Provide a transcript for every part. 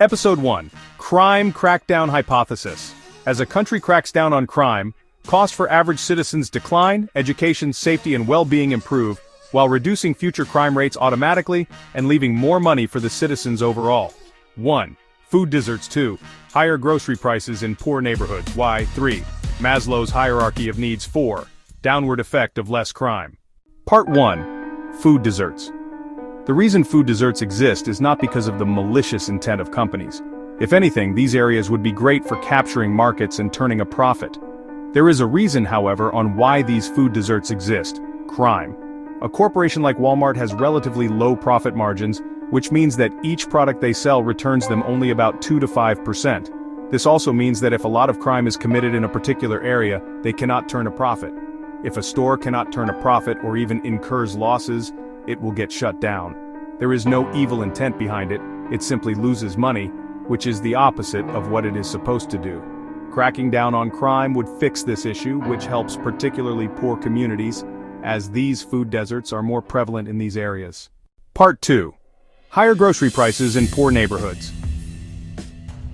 Episode 1. Crime Crackdown Hypothesis. As a country cracks down on crime, costs for average citizens decline, education, safety, and well-being improve, while reducing future crime rates automatically and leaving more money for the citizens overall. 1. Food deserts. 2. Higher grocery prices in poor neighborhoods. Why? 3. Maslow's hierarchy of needs. 4. Downward effect of less crime. Part 1. Food deserts. The reason food deserts exist is not because of the malicious intent of companies. If anything, these areas would be great for capturing markets and turning a profit. There is a reason, however, on why these food deserts exist: crime. A corporation like Walmart has relatively low profit margins, which means that each product they sell returns them only about 2 to 5%. This also means that if a lot of crime is committed in a particular area, they cannot turn a profit. If a store cannot turn a profit or even incurs losses, it will get shut down. There is no evil intent behind it, it simply loses money, which is the opposite of what it is supposed to do. Cracking down on crime would fix this issue, which helps particularly poor communities, as these food deserts are more prevalent in these areas. Part 2. Higher grocery prices in poor neighborhoods.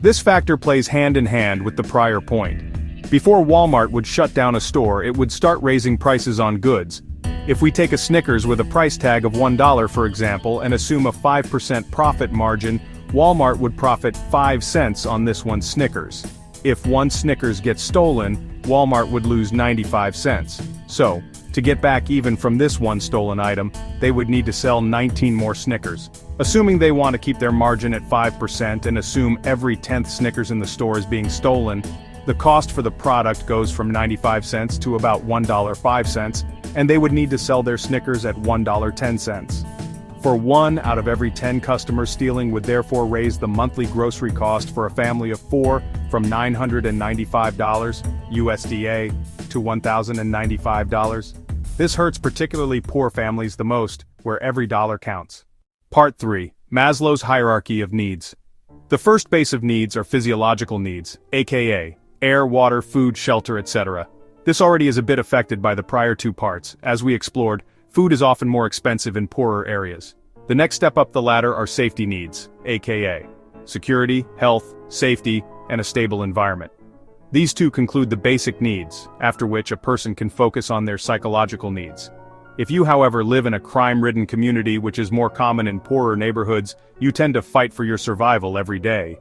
This factor plays hand in hand with the prior point. Before Walmart would shut down a store, it would start raising prices on goods. If we take a Snickers with a price tag of $1, for example, and assume a 5% profit margin, Walmart would profit 5 cents on this one Snickers. If one Snickers gets stolen, Walmart would lose 95 cents. So, to get back even from this one stolen item, they would need to sell 19 more Snickers. Assuming they want to keep their margin at 5% and assume every 10th Snickers in the store is being stolen, the cost for the product goes from 95 cents to about $1.05, and they would need to sell their Snickers at $1.10. For 1 out of every 10 customers stealing would therefore raise the monthly grocery cost for a family of 4 from $995 USDA to $1,095. This hurts particularly poor families the most, where every dollar counts. Part 3. Maslow's hierarchy of needs. The first base of needs are physiological needs, aka air, water, food, shelter, etc. This already is a bit affected by the prior two parts. As we explored, food is often more expensive in poorer areas. The next step up the ladder are safety needs, aka security, health, safety, and a stable environment. These two conclude the basic needs, after which a person can focus on their psychological needs. If you, however, live in a crime-ridden community, which is more common in poorer neighborhoods, you tend to fight for your survival every day.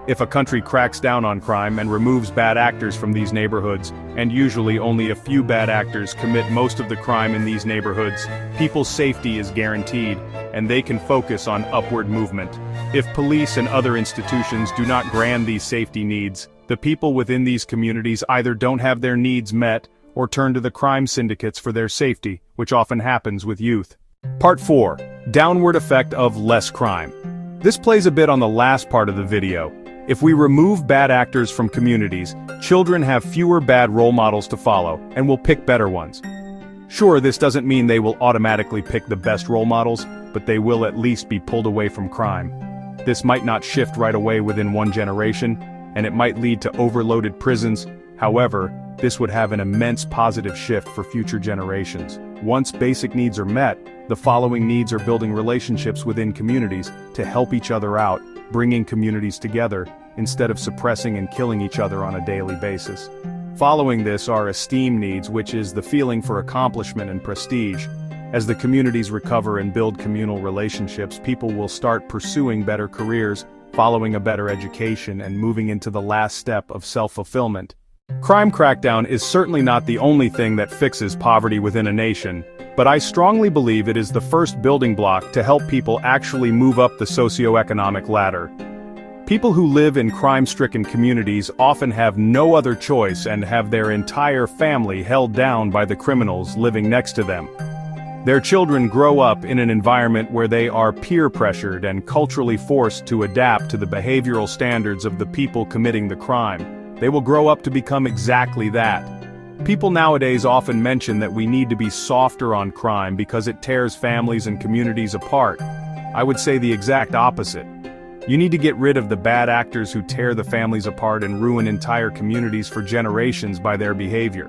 If a country cracks down on crime and removes bad actors from these neighborhoods, and usually only a few bad actors commit most of the crime in these neighborhoods, people's safety is guaranteed, and they can focus on upward movement. If police and other institutions do not grant these safety needs, the people within these communities either don't have their needs met, or turn to the crime syndicates for their safety, which often happens with youth. Part 4. Downward effect of less crime. This plays a bit on the last part of the video. If we remove bad actors from communities, children have fewer bad role models to follow, and will pick better ones. Sure, this doesn't mean they will automatically pick the best role models, but they will at least be pulled away from crime. This might not shift right away within one generation, and it might lead to overloaded prisons. However, this would have an immense positive shift for future generations. Once basic needs are met, the following needs are building relationships within communities to help each other out, bringing communities together, instead of suppressing and killing each other on a daily basis. Following this are esteem needs, which is the feeling for accomplishment and prestige. As the communities recover and build communal relationships, people will start pursuing better careers, following a better education, and moving into the last step of self-fulfillment. Crime crackdown is certainly not the only thing that fixes poverty within a nation, but I strongly believe it is the first building block to help people actually move up the socioeconomic ladder. People who live in crime-stricken communities often have no other choice and have their entire family held down by the criminals living next to them. Their children grow up in an environment where they are peer-pressured and culturally forced to adapt to the behavioral standards of the people committing the crime. They will grow up to become exactly that. People nowadays often mention that we need to be softer on crime because it tears families and communities apart. I would say the exact opposite. You need to get rid of the bad actors who tear the families apart and ruin entire communities for generations by their behavior.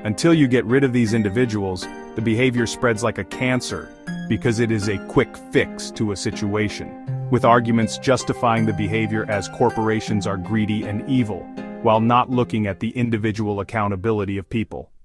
Until you get rid of these individuals, the behavior spreads like a cancer, because it is a quick fix to a situation. with arguments justifying the behavior as corporations are greedy and evil, while not looking at the individual accountability of people.